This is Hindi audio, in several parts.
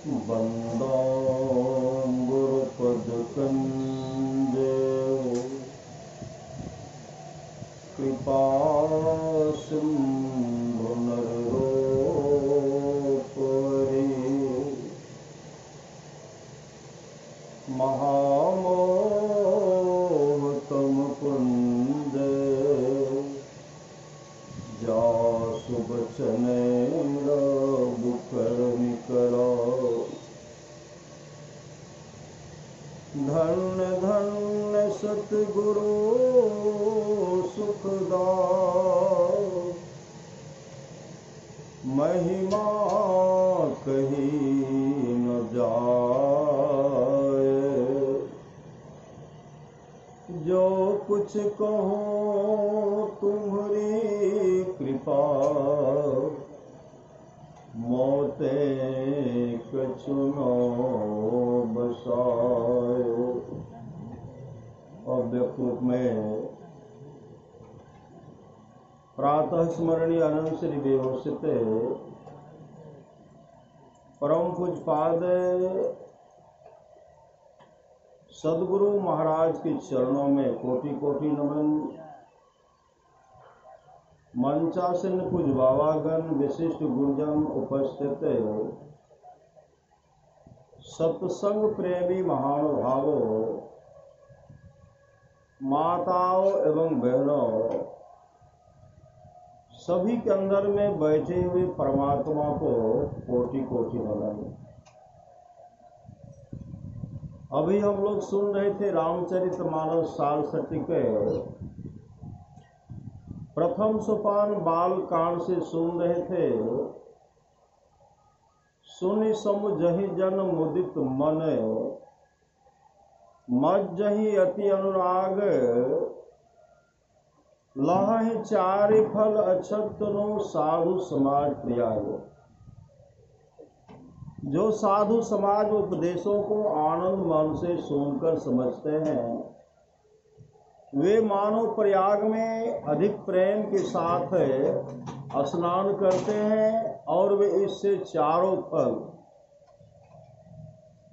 बंदो गुरुपद कंजे कृपा सिंधु नरोपरि महामोहतम कुंज जासु बचने बुकरनि करो धन्य धन्य सतगुरु सुखदायक महिमा कही न जाए जो कुछ कहो तुम्हारी कृपा मोते कछुनो बसाए। अव्यक्त रूप में प्रातः स्मरणीय अनंत श्री व्यवस्थित परम पूज्यपाद सदगुरु महाराज के चरणों में कोटि कोटि नमन। मंचासन पूज्य बाबागण विशिष्ट गुरुजन उपस्थित सत्संग प्रेमी महानुभावों माताओं एवं बहनों सभी के अंदर में बैठे हुए परमात्मा को कोटि कोटि नमन। अभी हम लोग सुन रहे थे रामचरितमानस सारस्वती के प्रथम सोपान बाल कांड से सुन रहे थे। सुनि समुझहि जन मुदित मन मज्जहि अति अनुराग लहहि चारि फल अछतनु साधु समाज प्रियाय। जो साधु समाज उपदेशों को आनंद मन से सुनकर समझते हैं वे मानो प्रयाग में अधिक प्रेम के साथ स्नान करते हैं और वे इससे चारों फल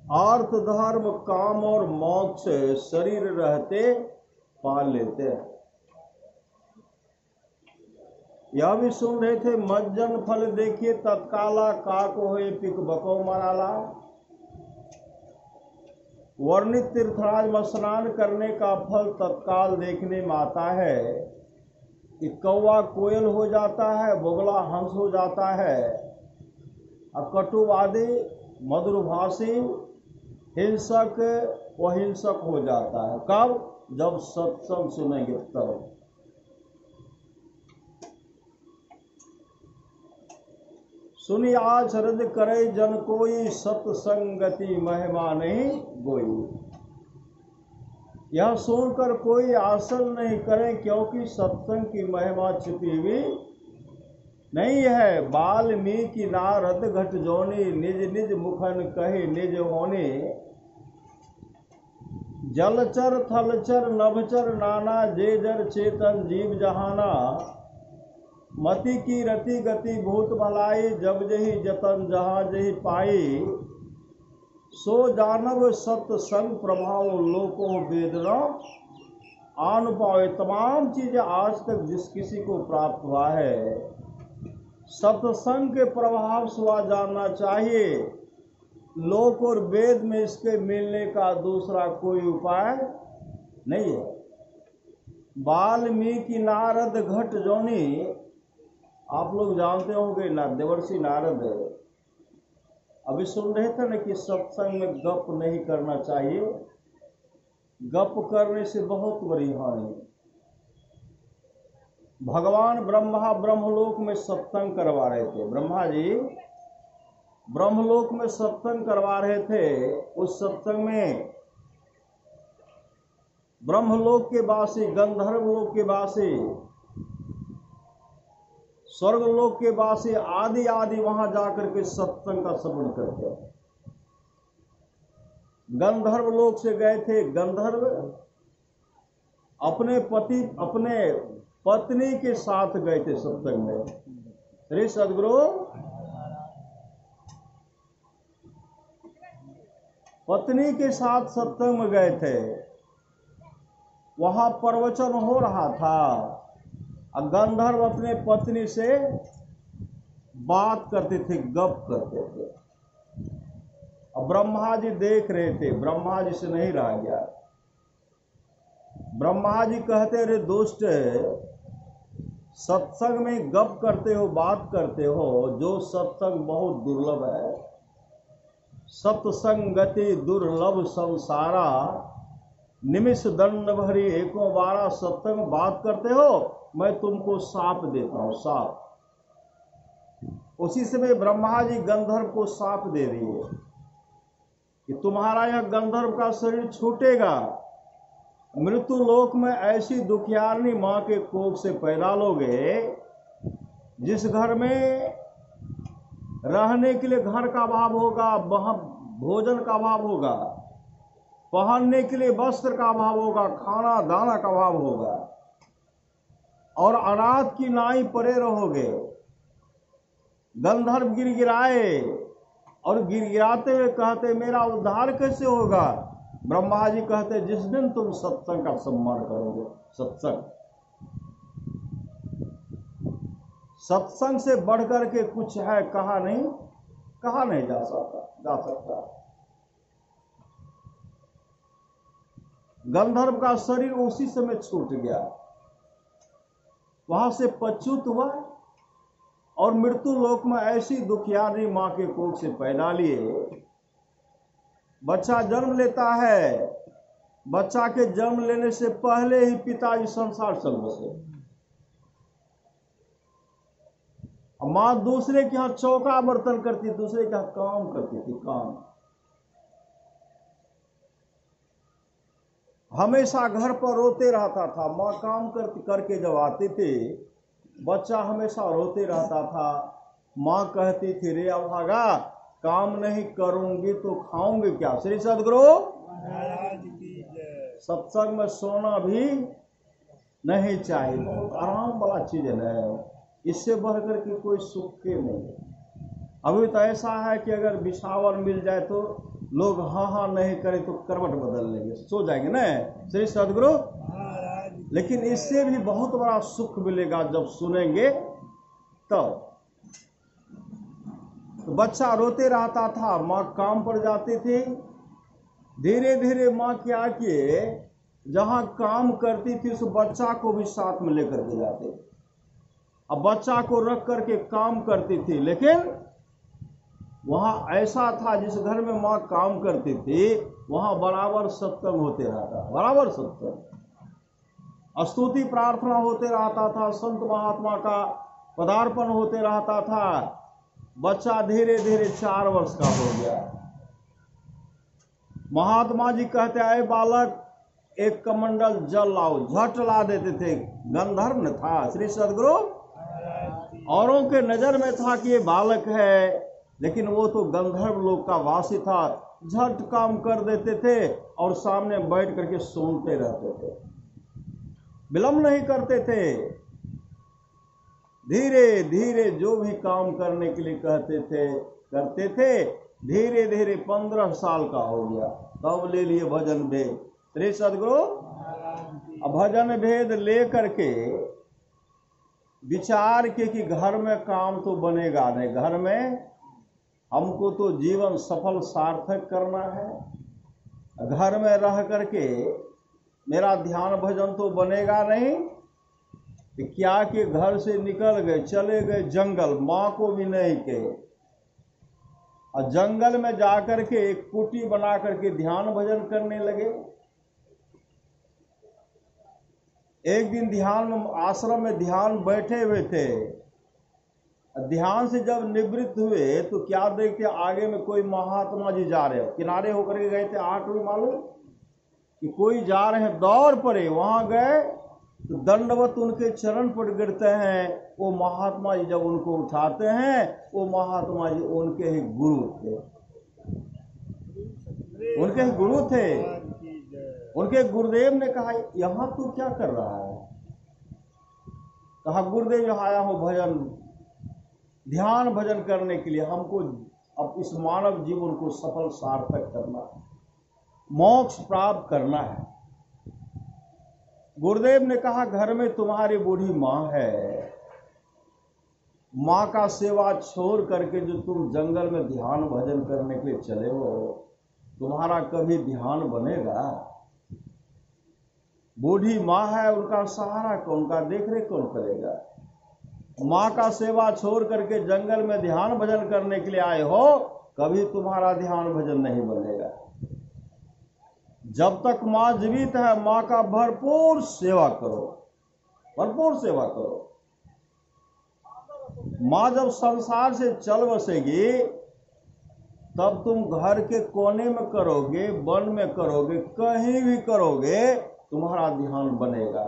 अर्थ धर्म काम और मोक्ष शरीर रहते पा लेते हैं। यह भी सुन रहे थे मज्जन फल देखिए तत्काला काको होए पिक बको मराला। वर्णित तीर्थराज में स्नान करने का फल तत्काल देखने में आता है कि कौवा कोयल हो जाता है, बोगला हंस हो जाता है, कटुवादी मधुरभाषी हिंसक अहिंसक हो जाता है। कब? जब सत्संग सुनेंगे तब। सुनी आज हृदय करे जन कोई सत्संगति महिमा नहीं गोई। यह सुनकर कोई आसन नहीं करे क्योंकि सत्संग की महिमा छिपी हुई नहीं है। वाल्मीकि नारद घट जोनी निज निज मुखन कहे निज होने। जलचर थलचर नभचर नाना जे जर चेतन जीव जहाना। मति की रति गति भूत भलाई जब जही जतन जहाँ जही पाई। सो जानव सत्संग प्रभाव लोको वेदना आन पाए। तमाम चीजें आज तक जिस किसी को प्राप्त हुआ है सत्संग के प्रभाव से जानना चाहिए। लोक और वेद में इसके मिलने का दूसरा कोई उपाय नहीं है। वाल्मीकि नारद घट जोनी, आप लोग जानते होंगे ना, देवर्षि नारद अभी सुन रहे थे ना कि सत्संग में गप नहीं करना चाहिए। गप करने से बहुत बड़ी हानि। भगवान ब्रह्मा ब्रह्मलोक में सत्संग करवा रहे थे। ब्रह्मा जी ब्रह्मलोक में सत्संग करवा रहे थे। उस सत्संग में ब्रह्मलोक के वासी, गंधर्व लोक के वासी, स्वर्गलोक के वासी आदि आदि वहां जाकर के सत्संग का श्रवण करते हैं। गंधर्व लोक से गए थे। गंधर्व अपने पति अपने पत्नी के साथ गए थे सत्संग में। श्री सदगुरु पत्नी के साथ सत्संग में गए थे, वहां प्रवचन हो रहा था और गंधर्व अपने पत्नी से बात करते थे, गप करते थे। अब ब्रह्मा जी देख रहे थे, ब्रह्मा जी से नहीं रहा गया। ब्रह्मा जी कहते, रे दुष्ट, सत्संग में गप करते हो, बात करते हो, जो सत्संग बहुत दुर्लभ है। सत्संगति दुर्लभ संसारा, निमिष दंड भरी एको बारा। सत्संग बात करते हो, मैं तुमको साप देता हूं, साप। उसी समय ब्रह्मा जी गंधर्व को साप दे दिए कि तुम्हारा यह गंधर्व का शरीर छूटेगा, मृत्यु लोक में ऐसी दुखियारनी मां के कोख से पैदा लोगे, जिस घर में रहने के लिए घर का अभाव होगा, वहां भोजन का अभाव होगा, पहनने के लिए वस्त्र का अभाव होगा, खाना दाना का अभाव होगा, और अनाथ की नाई पड़े रहोगे। गंधर्व गिड़गिड़ाए और गिड़गिड़ाते हुए कहते, मेरा उद्धार कैसे होगा? ब्रह्मा जी कहते, जिस दिन तुम सत्संग का सम्मान करोगे। सत्संग से बढ़कर के कुछ है, कहा नहीं जा सकता। गंधर्व का शरीर उसी समय छूट गया, वहां से पच्युत हुआ और मृत्यु लोक में ऐसी दुखियारी मां के कोख से पैदा लिए। बच्चा जन्म लेता है, बच्चा के जन्म लेने से पहले ही पिताजी संसार चल बसे। मां दूसरे के यहां चौका बर्तन करती, दूसरे के यहां काम करती थी, काम। हमेशा घर पर रोते रहता था। मां काम करके जब आती थी, बच्चा हमेशा रोते रहता था। मां कहती थी, रे अभागा, काम नहीं करूंगी तो खाऊंगी क्या? श्री सद्गुरु महाराज की जय। सत्संग में सोना भी नहीं चाहिए, बहुत आराम वाला चीज है, इससे बढ़कर के कोई सुख के नहीं। अभी तो ऐसा है कि अगर बिछावर मिल जाए तो लोग हाँ नहीं करे तो करवट बदल लेंगे, सो जाएंगे ना। श्री सद्गुरु, लेकिन इससे भी बहुत बड़ा सुख मिलेगा जब सुनेंगे तब। तो बच्चा रोते रहता था, माँ काम पर जाती थी। धीरे धीरे माँ क्या किए, जहां काम करती थी उस बच्चा को भी साथ में लेकर के जाते। अब बच्चा को रख करके काम करती थी, लेकिन वहां ऐसा था, जिस घर में माँ काम करती थी वहां बराबर सत्संग होते रहता, बराबर सत्संग, स्तुति प्रार्थना होते रहता था, संत महात्मा का पदार्पण होते रहता था। बच्चा धीरे धीरे 4 वर्ष का हो गया। महात्मा जी कहते, आए बालक, एक कमंडल जल लाओ, झट ला देते थे। गंधर्व न था, श्री सद्गुरु, औरों के नजर में था कि ये बालक है, लेकिन वो तो गंधर्व लोक का वासी था। झट काम कर देते थे और सामने बैठ करके सुनते रहते थे, विलंब नहीं करते थे। धीरे धीरे जो भी काम करने के लिए कहते थे करते थे। धीरे धीरे 15 साल का हो गया, तब ले लिए भजन भेद। श्री सद्गुरु, अब भजन भेद ले करके विचार के कि घर में काम तो बनेगा नहीं, घर में हमको तो जीवन सफल सार्थक करना है, घर में रह करके मेरा ध्यान भजन तो बनेगा नहीं। तो क्या कि घर से निकल गए, चले गए जंगल, माँ को भी नहीं कहे, और जंगल में जाकर के एक कुटी बना करके ध्यान भजन करने लगे। एक दिन ध्यान में, आश्रम में ध्यान बैठे हुए थे। ध्यान से जब निवृत्त हुए तो क्या देखते, आगे में कोई महात्मा जी जा रहे हो, किनारे होकर के गए थे, आंख भी मालूम कि कोई जा रहे हैं, दौड़ पड़े। वहां गए तो दंडवत उनके चरण पर गिरते हैं। वो महात्मा जी जब उनको उठाते हैं, वो महात्मा जी उनके ही गुरु थे, उनके ही गुरु थे। उनके गुरुदेव ने कहा, यहां तू क्या कर रहा है? कहा, गुरुदेव यहाँ आया हूं भजन, ध्यान भजन करने के लिए। हमको अब इस मानव जीवन को सफल सार्थक करना, मोक्ष प्राप्त करना है। गुरुदेव ने कहा घर में तुम्हारी बूढ़ी माँ है, माँ का सेवा छोड़ करके जो तुम जंगल में ध्यान भजन करने के लिए चले हो, तुम्हारा कभी ध्यान बनेगा? बूढ़ी माँ है, उनका सहारा कौन, उनका देखरेख कौन करेगा? माँ का सेवा छोड़ करके जंगल में ध्यान भजन करने के लिए आए हो, कभी तुम्हारा ध्यान भजन नहीं बनेगा। जब तक माँ जीवित है, माँ का भरपूर सेवा करो, भरपूर सेवा करो। माँ जब संसार से चल बसेगी, तब तुम घर के कोने में करोगे, वन में करोगे, कहीं भी करोगे, तुम्हारा ध्यान बनेगा।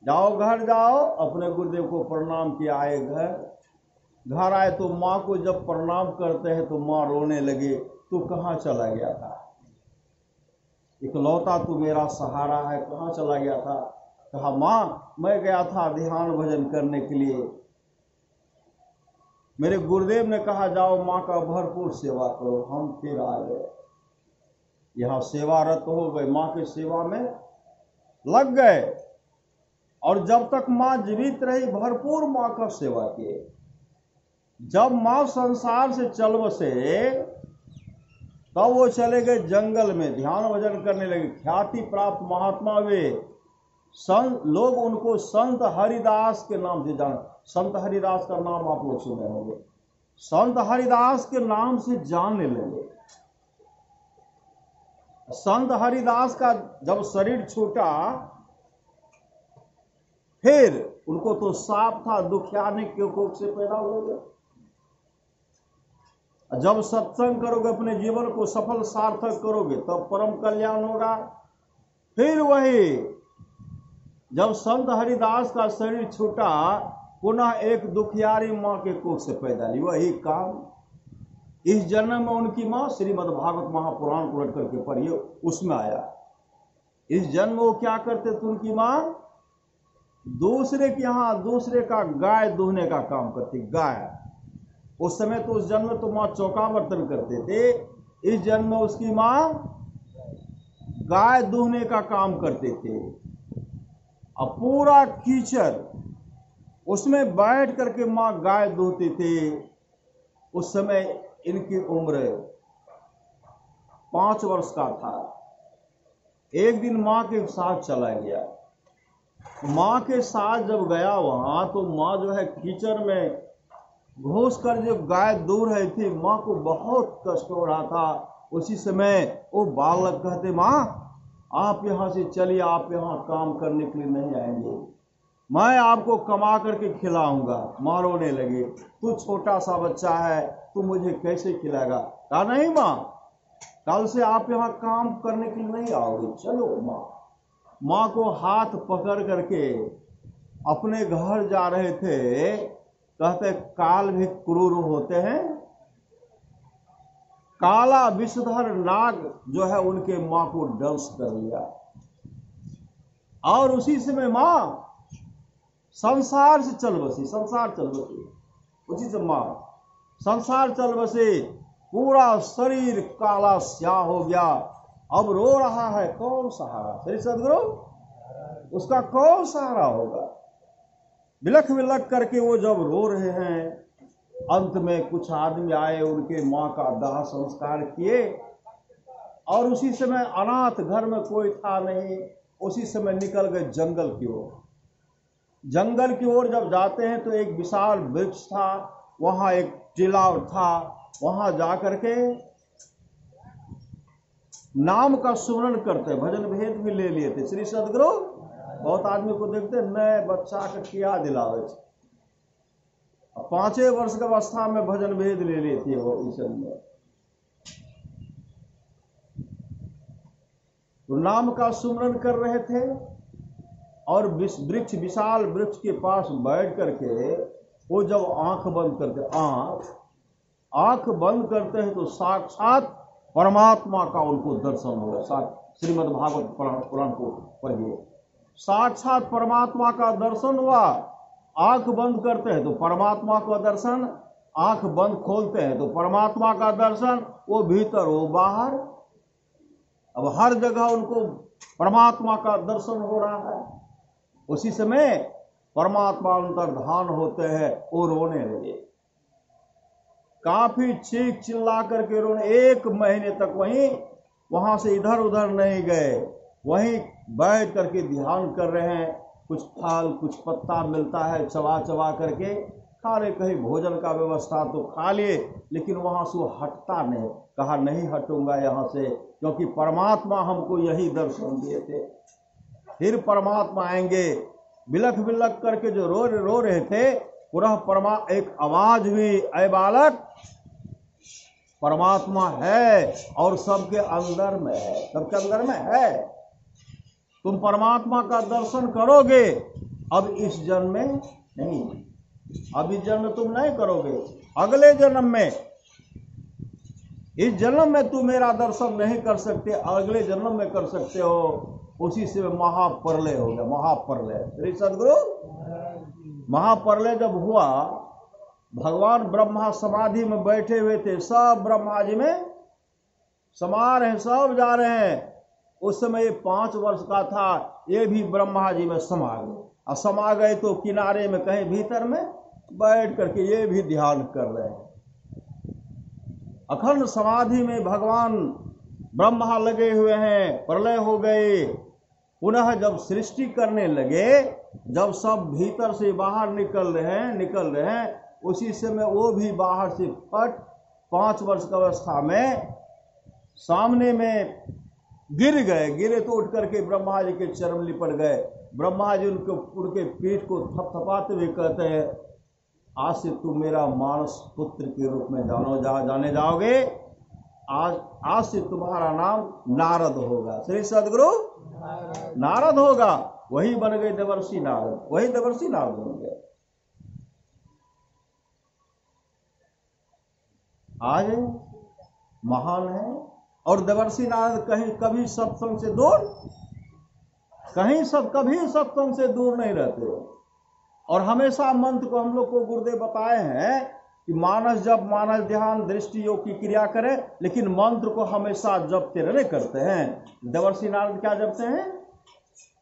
जाओ घर जाओ, अपने गुरुदेव को प्रणाम किया, आए घर आए तो माँ को जब प्रणाम करते हैं तो माँ रोने लगे, तू कहाँ चला गया था? इकलौता तू मेरा सहारा है, कहाँ चला गया था? कहा माँ मैं गया था ध्यान भजन करने के लिए, मेरे गुरुदेव ने कहा जाओ माँ का भरपूर सेवा करो, हम फिर आ गए, यहाँ सेवारत हो गए, माँ की सेवा में लग गए। और जब तक माँ जीवित रही, भरपूर माँ का सेवा किए। जब माँ संसार से चल बसे, तब वो चले गए जंगल में, ध्यान भजन करने लगे। ख्याति प्राप्त महात्मा वे संत, लोग उनको संत हरिदास के नाम से जान, संत हरिदास का नाम आप लोग सुने होंगे, संत हरिदास के नाम से जानने लगे। संत हरिदास का जब शरीर छूटा, फिर उनको तो साफ था दुखियाने के कोख से पैदा हो गए। जब सत्संग करोगे, अपने जीवन को सफल सार्थक करोगे, तब परम कल्याण होगा। फिर वही जब संत हरिदास का शरीर छूटा, पुनः एक दुखियारी माँ के कोख से पैदा ली। वही काम इस जन्म में उनकी माँ, श्रीमद् भागवत महापुराण को रट करके पढ़िए, उसमें आया। इस जन्म वो क्या करते थे? उनकी माँ दूसरे के यहाँ दूसरे का गाय दूहने का काम करती। गाय उस समय तो, उस जन्म में तो माँ चौका बर्तन करते थे, इस जन्म में उसकी माँ गाय दूहने का काम करते थे। अब पूरा कीचड़ उसमें बैठ करके माँ गाय दूहती थी। उस समय इनकी उम्र 5 वर्ष का था। एक दिन माँ के साथ चला गया। माँ के साथ जब गया वहां, तो माँ जो है कीचड़ में घुस कर जो गाय दूह रही थी, माँ को बहुत कष्ट हो रहा था। उसी समय वो बालक कहते, माँ आप यहाँ से चलिए, आप यहाँ काम करने के लिए नहीं आएंगे, मैं आपको कमा करके खिलाऊंगा। माँ रोने लगे, तू छोटा सा बच्चा है, तू मुझे कैसे खिलाएगा? कहा नहीं माँ, कल से आप यहाँ काम करने के लिए नहीं आओगे, चलो। माँ को हाथ पकड़ करके अपने घर जा रहे थे। कहते काल भी क्रूर होते हैं। काला विषधर नाग जो है उनके माँ को दंश कर लिया। और उसी समय माँ संसार से चल बसी, संसार चल बसी। उसी से माँ संसार चल बसे, पूरा शरीर काला स्याह हो गया। अब रो रहा है, कौन सहारा? श्री सदगुरु, उसका कौन सहारा होगा? बिलख बिलख करके वो जब रो रहे हैं, अंत में कुछ आदमी आए, उनके माँ का दाह संस्कार किए। और उसी समय अनाथ, घर में कोई था नहीं, उसी समय निकल गए जंगल की ओर। जंगल की ओर जब जाते हैं तो एक विशाल वृक्ष था, वहां एक टीला था, वहां जाकर के नाम का सुमरण करते, भजन भेद भी ले लिए थे। श्री सदगुरु बहुत आदमी को देखते नए बच्चा के किया दिलावे, 5 वर्ष की अवस्था में भजन भेद ले लिए थे वो ईश्वर में। तो नाम का सुमरण कर रहे थे और वृक्ष, विशाल वृक्ष के पास बैठ करके वो जब आंख बंद करते, आंख बंद करते हैं तो साक्षात परमात्मा का उनको दर्शन हो रहा। श्रीमद् भागवत पुराण को पढ़िए, साक्षात परमात्मा का दर्शन हुआ। आंख बंद करते हैं तो परमात्मा का दर्शन, आंख बंद खोलते हैं तो परमात्मा का दर्शन। वो भीतर, वो बाहर। अब हर जगह उनको परमात्मा का दर्शन हो रहा है। उसी समय परमात्मा अंतर्धान होते हैं, वो रोने लगे, काफी चीख चिल्ला करके रोने। 1 महीने तक वहां से इधर उधर नहीं गए, वहीं बैठ करके ध्यान कर रहे हैं। कुछ फल कुछ पत्ता मिलता है, चबा चबा करके खा रहे, कहीं भोजन का व्यवस्था तो खा लिए, लेकिन वहां से वो हटता नहीं। कहा नहीं हटूंगा यहाँ से, क्योंकि परमात्मा हमको यही दर्शन दिए थे। फिर परमात्मा आएंगे। बिलख बिलख करके जो रो रहे थे, पुनः एक आवाज हुई, ऐ बालक, परमात्मा है और सबके अंदर में है, सबके अंदर में है। तुम परमात्मा का दर्शन करोगे, अब इस जन्म में नहीं, अब इस जन्म में तुम नहीं करोगे, अगले जन्म में। इस जन्म में तुम मेरा दर्शन नहीं कर सकते, अगले जन्म में कर सकते हो। उसी से महाप्रलय हो गया, महाप्रलय। श्री सदगुरु, महाप्रलय जब हुआ, भगवान ब्रह्मा समाधि में बैठे हुए थे, सब ब्रह्मा जी में समा रहे हैं, सब जा रहे हैं। उस समय 5 वर्ष का था, ये भी ब्रह्मा जी में समा गए। और समा गए तो किनारे में कहीं भीतर में बैठ करके ये भी ध्यान कर रहे हैं। अखंड समाधि में भगवान ब्रह्मा लगे हुए हैं। प्रलय हो गए। पुनः जब सृष्टि करने लगे, जब सब भीतर से बाहर निकल रहे हैं, उसी समय वो भी बाहर से फट 5 वर्ष की अवस्था में सामने में गिरे तो उठ करके ब्रह्मा जी के चरण लिपट गए। ब्रह्मा जी उनके पीठ को थपथपाते हुए कहते हैं, आज से तुम मेरा मानस पुत्र के रूप में जाने जाओगे। आज से तुम्हारा नाम नारद होगा। श्री सदगुरु, नारद होगा। वही बन गए देवर्षि नारद, वही देवर्षि नारद बन गए। आज महान है। और देवर्षि नारद कभी सत्संग से दूर, कभी सत्संग से दूर नहीं रहते। और हमेशा मंत्र को हम लोग को गुरुदेव बताए हैं कि मानस जप, मानस ध्यान, दृष्टि योग की क्रिया करें, लेकिन मंत्र को हमेशा जपते रहने करते हैं। देवर्षि नारद क्या जपते हैं?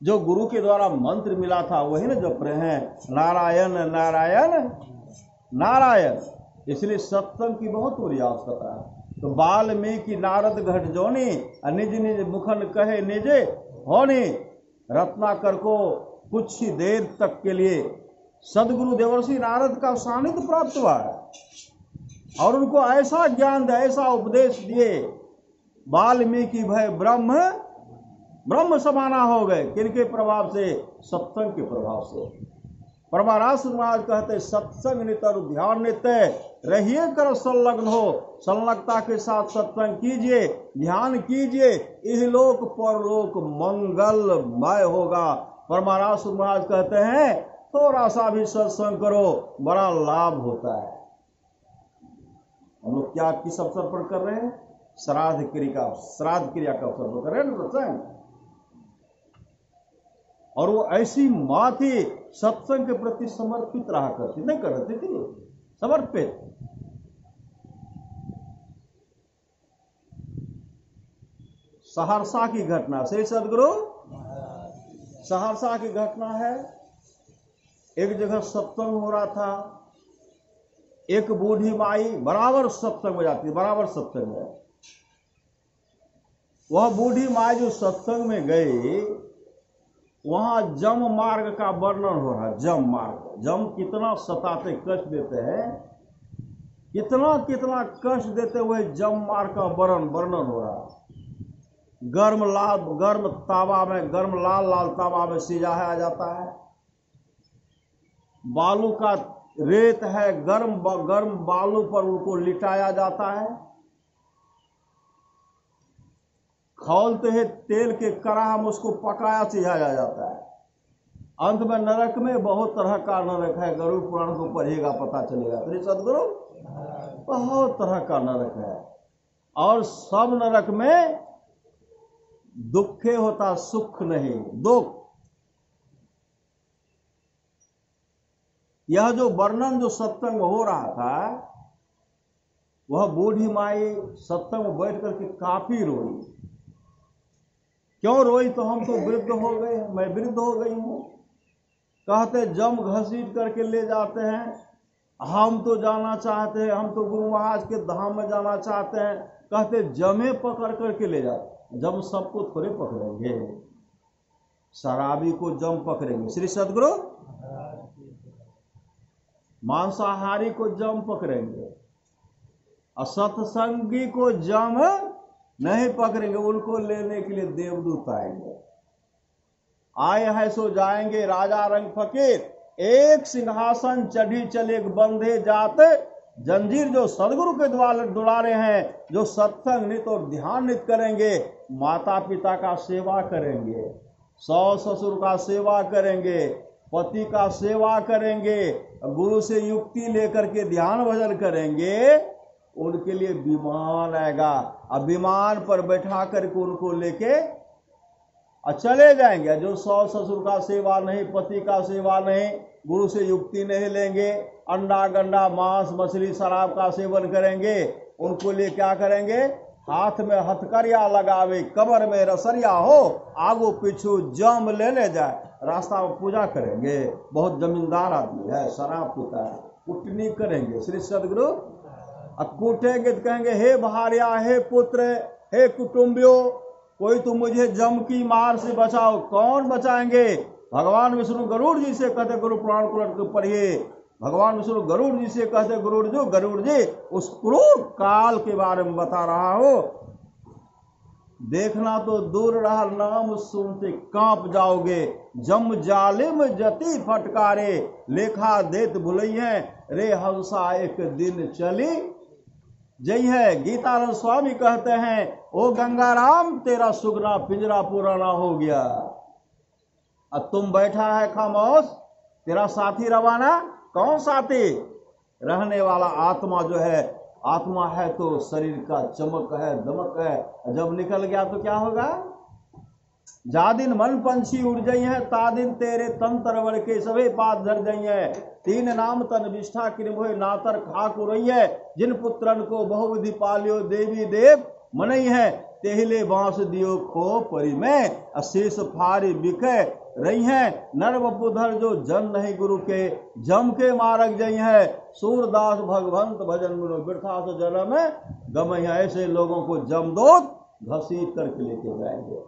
जो गुरु के द्वारा मंत्र मिला था वही ना जप रहे हैं, नारायण नारायण नारायण। इसलिए सत्संग की बहुत बड़ी आवश्यकता है। तो वाल्मीकि नारद घट जोनी, निज निज मुखन कहे निजे होनी। रत्नाकर को कुछ ही देर तक के लिए सदगुरु देवर्षि नारद का सानिध्य प्राप्त हुआ है, और उनको ऐसा ज्ञान दिया, ऐसा उपदेश दिए, वाल्मीकि भय ब्रह्म समाना हो गए। किनके प्रभाव से? सत्संग के प्रभाव से। परमारास महाराज कहते, सत्संग नितर ध्यान नित्य रहिए कर संलग्न हो। संलग्नता के साथ सत्संग कीजिए, ध्यान कीजिए, इहलोक परलोक मंगलमय होगा। परमारास महाराज कहते हैं, थोड़ा सा भी सत्संग करो, बड़ा लाभ होता है। हम लोग क्या किस अवसर पर कर रहे हैं? श्राद्ध क्रिया का अवसर पर कर रहे हैं सत्संग। और वो ऐसी माँ थी, सत्संग के प्रति समर्पित रहा करती, नहीं कर रही थी, समर्पित। सहरसा की घटना से सदगुरु, सहरसा की घटना है। एक जगह सत्संग हो रहा था, एक बूढ़ी माई बराबर सत्संग में जाती है, बराबर सत्संग में। वह बूढ़ी माई जो सत्संग में गई, वहां जम मार्ग का वर्णन हो रहा है। जम मार्ग, जम कितना सताते, कष्ट देते हैं, कितना कष्ट देते हुए जम मार्ग का वर्णन हो रहा है। गर्म तावा में, गर्म लाल तावा में सिजाया जाता है। बालू का रेत है, गर्म बालू पर उनको लिटाया जाता है। खौलते हैं तेल के कड़ाह में उसको पकाया सिझाया जाता है। अंत में नरक में बहुत तरह का नरक है, गरुड़ पुराण को पढ़िएगा पता चलेगा। तो सदगुरु, बहुत तरह का नरक है, और सब नरक में दुखे होता, सुख नहीं, दुख। यह जो वर्णन जो सत्संग में हो रहा था, वह बूढ़ी माई सत्संग में बैठ करके काफी रोई। क्यों रोई? तो हम तो वृद्ध हो गए, मैं वृद्ध हो गई हूं। कहते जम घसीट करके ले जाते हैं, हम तो जाना चाहते हैं, हम तो गुरु महाराज के धाम में जाना चाहते हैं। कहते जमे पकड़ करके ले जाते। जम सबको थोड़े पकड़ेंगे, शराबी को जम पकड़ेंगे श्री सदगुरु, मांसाहारी को जम पकड़ेंगे, असत्संगी को जम नहीं पकड़ेंगे। उनको लेने के लिए देवदूत आएंगे। आए हैं सो जाएंगे, राजा रंग फकीर, एक सिंहासन चढ़ी चले बंधे जाते। जंजीर जो सदगुरु के द्वारा दुलारे हैं, जो सत्संग नित और ध्यान नित करेंगे, माता पिता का सेवा करेंगे, सास ससुर का सेवा करेंगे, पति का सेवा करेंगे, गुरु से युक्ति लेकर के ध्यान भजन करेंगे, उनके लिए विमान आएगा। अब विमान पर बैठा करके उनको लेके चले जाएंगे। जो सास ससुर का सेवा नहीं, पति का सेवा नहीं, गुरु से युक्ति नहीं लेंगे, अंडा गंडा मांस मछली शराब का सेवन करेंगे, उनको लिए क्या करेंगे? हाथ में हथकरिया लगावे, कमर में रसरिया हो, आगू पीछू जम लेने जाए, रास्ता में पूजा करेंगे। बहुत जमींदार आदमी है, शराब पीता है, कुटनी करेंगे श्री सदगुरु। अब कूटेंगे तो कहेंगे हे भार्या, हे पुत्र, हे कुटुंबियों, कोई तो मुझे जम की मार से बचाओ। कौन बचाएंगे? भगवान विष्णु गरुड़ जी से कहते, गुरु पुराण को पढ़िए। भगवान विष्णु गरुड़ जी से कहते, गरुड़ जी उस क्रूर काल के बारे में बता रहा हो। देखना तो दूर रहा, नाम सुनते कांप जाओगे। जम जालिम जति फटकारे, लेखा देत भुलई है, रे हंसा एक दिन चली जई है। गीतानंद स्वामी कहते हैं, ओ गंगाराम तेरा सुगना पिंजरा पुराना हो गया, अब तुम बैठा है खामोश, तेरा साथी रवाना। कौन साथी? रहने वाला आत्मा जो है, आत्मा है तो शरीर का चमक है, दमक है, जब निकल गया तो क्या होगा? जा दिन मन पंछी उड़ जाई है, ता दिन तेरे तन तरवर के सभी पात धर जाई है। तीन नाम तन विष्ठा किरभोय नातर खाक उड़ई है, जिन पुत्रन को बहुविधि पालियो देवी देव मनई है। तेहिले बांस दियो खो परी में, अशेष फारी बिके रही है। नर बपुधर जो जन नहीं गुरु के, जम के मारक जई है। सूरदास भगवंत भजन मुनो वृथा से जन्म गम है। ऐसे लोगों को जमदूत घसीट करके लेके जाएंगे।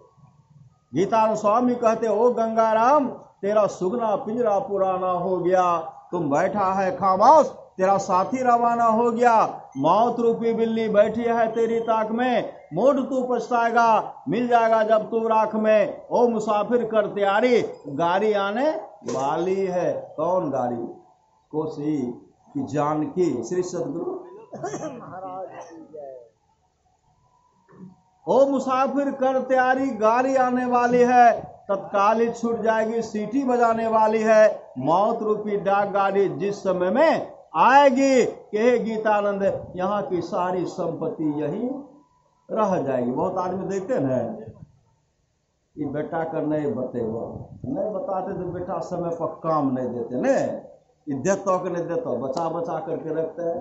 गीता स्वामी कहते, ओ गंगाराम तेरा सुगना पिंजरा पुराना हो गया, तुम बैठा है खामोश, तेरा साथी रवाना हो गया। मौत रूपी बिल्ली बैठी है तेरी ताक में, मोड़ तू पछताएगा, मिल जाएगा जब तू राख में। ओ मुसाफिर कर तैयारी, गाड़ी आने वाली है। कौन गाड़ी? कोसी की जानकी श्री सदगुरु महाराज। ओ मुसाफिर कर तैयारी, गाड़ी आने वाली है, तत्काल ही छूट जाएगी, सीटी बजाने वाली है। मौत रूपी डाक गाड़ी जिस समय में आएगी, कहे गीतानंद यहाँ की सारी संपत्ति यही रह जाएगी। बहुत आदमी देखते ना, ये बेटा कर नहीं बताते तो बेटा समय पर काम नहीं देते ने, ये देता कि नहीं देता, बचा बचा करके रखते हैं।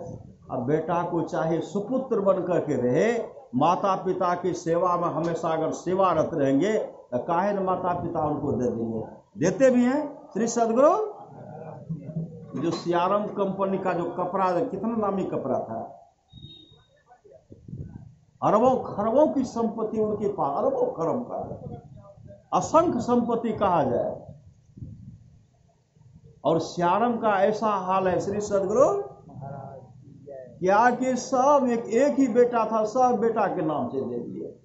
अब बेटा को चाहे सुपुत्र बन करके रहे, माता पिता की सेवा में हमेशा अगर सेवारत रहेंगे तो काहे न माता पिता उनको दे देंगे। देते भी हैं श्री सदगुरु। जो सियारम कंपनी का जो कपड़ा, कितना नामी कपड़ा था, अरबों खरबों की संपत्ति उनके पास, अरबों खरब का असंख्य संपत्ति कहा जाए। और सियारम का ऐसा हाल है श्री सदगुरु, क्या कि सब एक ही बेटा था, सब बेटा के नाम से दे दिए।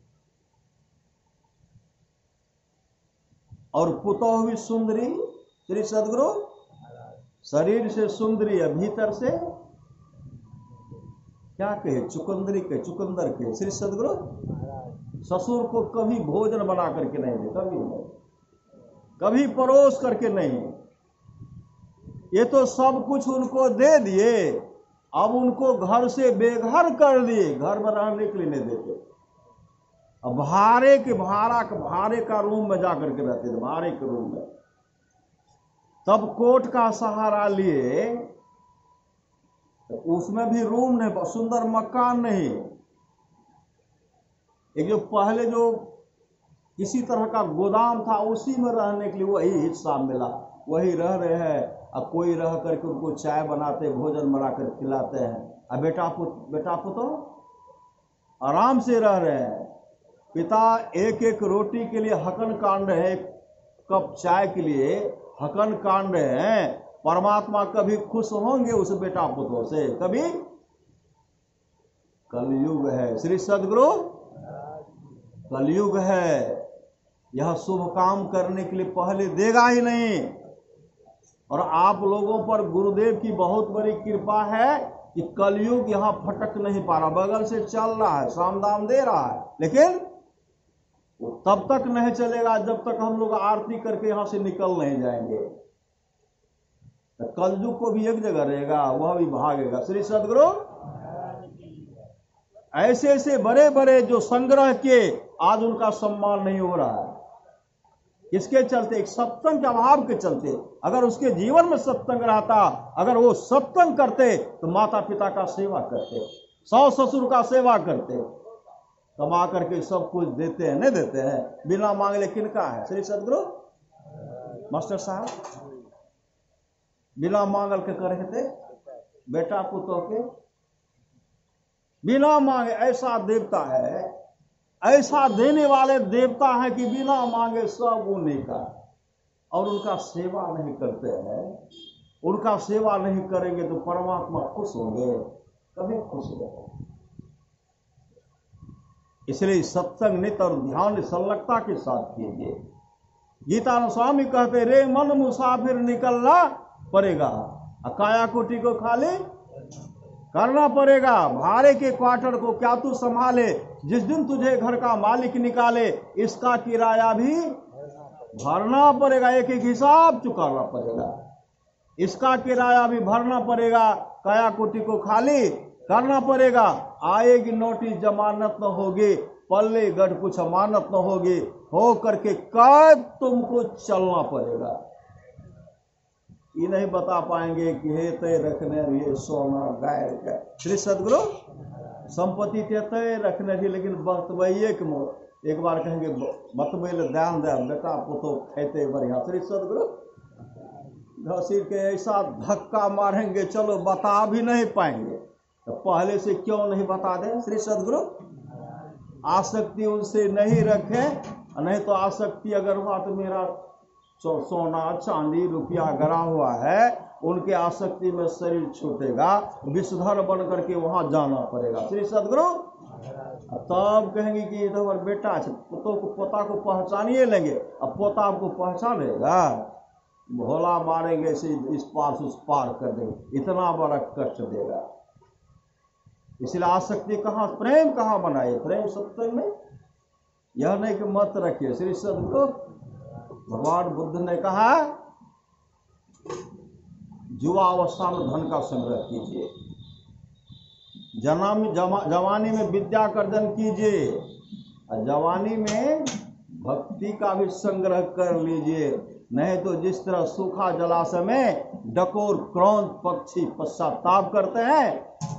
और पुतौह भी सुंदरी श्री सदगुरु, शरीर से सुंदरी है, भीतर से क्या कहे चुकंदर के श्री सदगुरु। ससुर को कभी भोजन बना करके नहीं दे, कभी नहीं, कभी परोस करके नहीं। ये तो सब कुछ उनको दे दिए, अब उनको घर से बेघर कर दिए, घर में रहने के लिए नहीं देते। अब भाड़े का रूम में जाकर के रहते थे, भाड़े के रूम में। तब कोर्ट का सहारा लिए, तो उसमें भी रूम नहीं, सुंदर मकान नहीं। एक जो पहले जो किसी तरह का गोदाम था, उसी में रहने के लिए वही हिस्सा मिला, वही रह रहे हैं। अब कोई रह करके उनको चाय बनाते, भोजन बनाकर खिलाते हैं। अब बेटा पुतो आराम से रह रहे हैं। पिता एक एक रोटी के लिए हकन कांड रहे, एक कप चाय के लिए हकन कांड रहे हैं। परमात्मा कभी खुश होंगे उस बेटा पुतों से? कभी? कलयुग है श्री सद्गुरु, कलयुग है। यह शुभ काम करने के लिए पहले देगा ही नहीं। और आप लोगों पर गुरुदेव की बहुत बड़ी कृपा है कि कलयुग यहां फटक नहीं पा रहा, बगल से चल रहा है, सामदान दे रहा है, लेकिन वो तब तक नहीं चलेगा जब तक हम लोग आरती करके यहां से निकल नहीं जाएंगे। तो कलयुग को भी एक जगह रहेगा, वह भी भागेगा। श्री सद्गुरु ऐसे ऐसे बड़े बड़े जो संग्रह किए, आज उनका सम्मान नहीं हो रहा है। किसके चलते? एक सत्संग के अभाव के चलते। अगर उसके जीवन में सत्संग रहता, अगर वो सत्संग करते तो माता पिता का सेवा करते, सास ससुर का सेवा करते, कमा करके सब कुछ देते हैं, नहीं देते हैं? बिना मांगे किनका है? श्री सद्गुरु मास्टर साहब बिना मांगल के करे थे बेटा पुतों के, बिना मांगे। ऐसा देवता है, ऐसा देने वाले देवता है कि बिना मांगे सब उन्हीं का। और उनका सेवा नहीं करते हैं, उनका सेवा नहीं करेंगे तो परमात्मा खुश होंगे? कभी खुश होंगे? इसलिए सत्संग नित और ध्यान संलग्नता के साथ कीजिए। गीता स्वामी कहते, रे मन मुसाफिर निकलना पड़ेगा, काया कोटि को खाली करना पड़ेगा। भाड़े के क्वार्टर को क्या तू संभाले? जिस दिन तुझे घर का मालिक निकाले, इसका किराया भी भरना पड़ेगा, एक एक हिसाब चुकाना पड़ेगा, इसका किराया भी भरना पड़ेगा, काया कोटि को खाली करना पड़ेगा। आएगी नोटिस जमानत न होगी, पल्ले गढ़ कुछ अमानत न होगी, हो करके कब तुमको चलना पड़ेगा। ये नहीं बता पाएंगे कि हे तय रखने ये सोना गाय का। श्री सद्गुरु संपत्ति ते तय रखने थी, लेकिन बतबैये के मोर एक बार कहेंगे बतबैले ध्यान दे बेटा पुतो खेते बढ़िया। श्री सद्गुरु घसीट के ऐसा धक्का मारेंगे, चलो बता भी नहीं पाएंगे। तो पहले से क्यों नहीं बता दें? श्री सद्गुरु आसक्ति उनसे नहीं रखें, नहीं तो आसक्ति अगर हुआ तो मेरा सोना चांदी रुपया गड़ा हुआ है, उनके आसक्ति में शरीर छूटेगा, विषधर बन करके वहां जाना पड़ेगा। श्री सद्गुरु तब कहेंगे कि ये तो हमारा बेटा है, पोता को पहचानिए लेंगे। अब पोता आपको पहचानेगा? भोला मारेंगे से इस पार से उस पार कर देंगे, इतना बड़ा कष्ट देगा। इसलिए आसक्ति कहाँ, प्रेम कहाँ बनाए? प्रेम सत्संग में। यह नहीं कि मत रखिए। श्री सद्गुरु भगवान बुद्ध ने कहा, युवा अवस्था में धन का संग्रह कीजिए, जवानी में विद्या का अर्जन कीजिए, और जवानी में भक्ति का भी संग्रह कर लीजिए। नहीं तो जिस तरह सूखा जलाशय में डकोर क्रोंत पक्षी पश्चाताप करते हैं,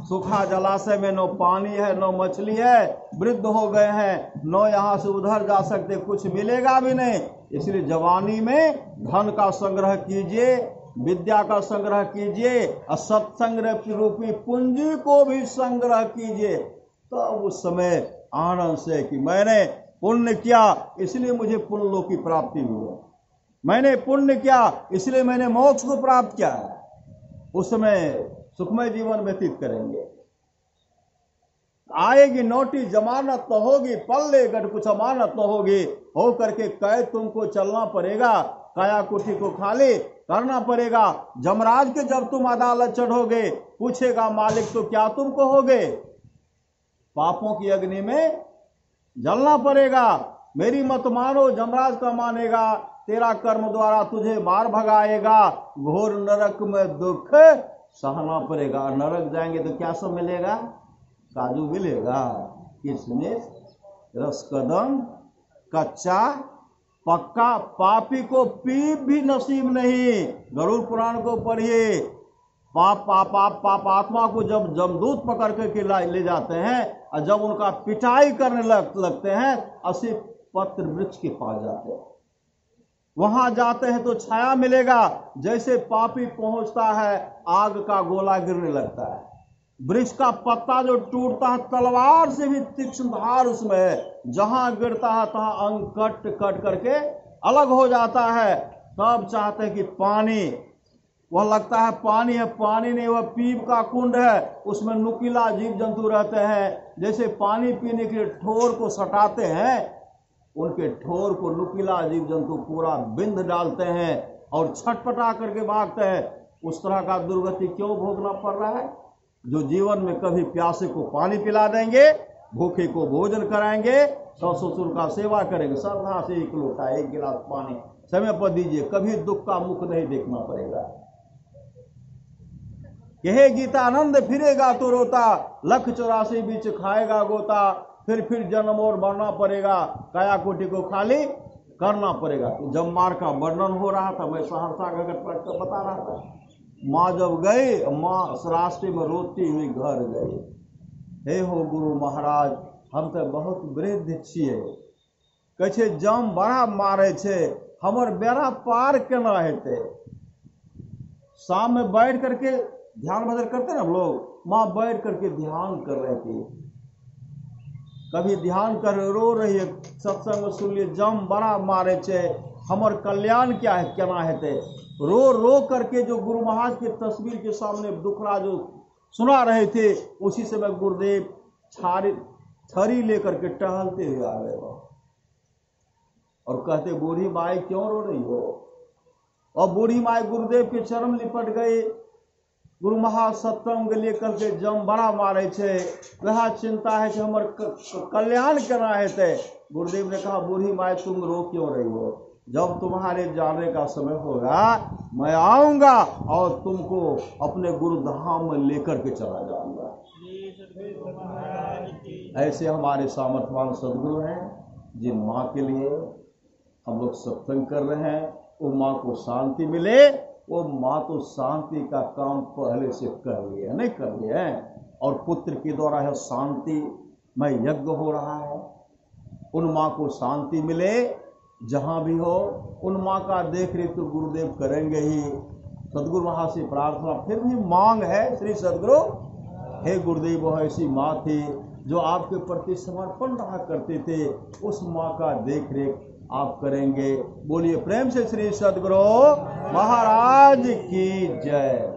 सूखा जलाशय में न पानी है न मछली है, वृद्ध हो गए हैं, न यहाँ से उधर जा सकते, कुछ मिलेगा भी नहीं। इसलिए जवानी में धन का संग्रह कीजिए, विद्या का संग्रह कीजिए, और सत्संग रूपी पूंजी को भी संग्रह कीजिए। तो उस समय आनंद से कि मैंने पुण्य किया इसलिए मुझे पुण्य लोक की प्राप्ति हुई, मैंने पुण्य किया इसलिए मैंने मोक्ष को प्राप्त किया है, उस समय सुखमय जीवन व्यतीत करेंगे। आएगी नोटिस जमानत तो होगी, पल्ले गढ़ कुछ अमानत तो होगी, हो करके कैद तुमको चलना पड़ेगा, काया कुटी को खाली करना पड़ेगा। जमराज के जब तुम अदालत चढ़ोगे, पूछेगा मालिक तो क्या तुम कहोगे? पापों की अग्नि में जलना पड़ेगा। मेरी मत मानो, जमराज का मानेगा, तेरा कर्म द्वारा तुझे मार भगाएगा, घोर नरक में दुख सहना पड़ेगा। नरक जाएंगे तो क्या सब मिलेगा? काजू मिलेगा, किशमिश, रसकदम, कच्चा पक्का। पापी को पीप भी नसीब नहीं। गरुड़ पुराण को पढ़िए। पापात्मा को जब जमदूत पकड़ करके ले जाते हैं, और जब उनका पिटाई करने लगते हैं, और सिर्फ पत्र वृक्ष के पास जाते हैं। वहां जाते हैं तो छाया मिलेगा। जैसे पापी पहुंचता है आग का गोला गिरने लगता है। वृक्ष का पत्ता जो टूटता है तलवार से भी तीक्ष्ण धार उसमें है, जहां गिरता है तहां अंग कट कट करके अलग हो जाता है। तब चाहते हैं कि पानी, वह लगता है पानी है, पानी नहीं, वह पीप का कुंड है, उसमें नुकीला जीव जंतु रहते हैं। जैसे पानी पीने के लिए ठोर को सटाते हैं, उनके ठोर को नुकीला जीव जंतु पूरा बिंद डालते हैं और छटपटा करके भागते हैं। उस तरह का दुर्गति क्यों भोगना पड़ रहा है? जो जीवन में कभी प्यासे को पानी पिला देंगे, भूखे को भोजन कराएंगे, सास ससुर का सेवा करेंगे, श्रद्धा से एक लोटा एक गिलास पानी समय पर दीजिए, कभी दुख का मुख नहीं देखना पड़ेगा। यह गीतानंद फिरेगा तो रोता, 184 बीच खाएगा गोता, फिर जन्म और मरना पड़ेगा, काया कोटि को खाली करना पड़ेगा। तो जब मार का वर्णन हो रहा था, मैं सहरसा का घट पढ़कर बता रहा था, माँ जब गई, माँ रास्ते में रोती हुई घर गई। हे हो गुरु महाराज, हम तो बहुत वृद्ध छिए, कहै छै जम बड़ा मारे छे, हमर बेड़ा पार केना हेते। शाम में बैठ करके ध्यान भजन करते ना हम लोग, माँ बैठ करके ध्यान कर रहे थे, कभी ध्यान कर रो रही है, सत्संग में सुन लिए, जम बड़ा मारे छे, हमर कल्याण क्या है केना हेते। रो रो करके जो गुरु महाराज के तस्वीर के सामने दुखड़ा जो सुना रहे थे, उसी समय गुरुदेव छड़ी लेकर के टहलते हुए आ गए और कहते बूढ़ी माई क्यों रो रही हो। और बूढ़ी माई गुरुदेव के चरण लिपट गए। गुरु महाराज सत्संग लेकर के जम बड़ा मारे छे, वह चिंता है कि हमर कल्याण केना हेते। गुरुदेव ने कहा बूढ़ी माई तुम रो क्यों रही हो, जब तुम्हारे जाने का समय होगा मैं आऊंगा और तुमको अपने गुरु धाम में लेकर के चला जाऊंगा। ऐसे हमारे सामर्थ्यवान सदगुरु हैं, जिन माँ के लिए हम लोग सत्संग कर रहे हैं, वो माँ को शांति मिले। वो माँ तो शांति का काम पहले से कर लिया, नहीं कर लिया है, और पुत्र के द्वारा है शांति में यज्ञ हो रहा है। उन माँ को शांति मिले जहां भी हो, उन माँ का देख रेख तो गुरुदेव करेंगे ही। सदगुरु महाराज से प्रार्थना फिर भी मांग है, श्री सदगुरु हे गुरुदेव, वो ऐसी माँ थी जो आपके प्रति समर्पण रहा करते थे, उस माँ का देख रेख आप करेंगे। बोलिए प्रेम से श्री सदगुरु महाराज की जय।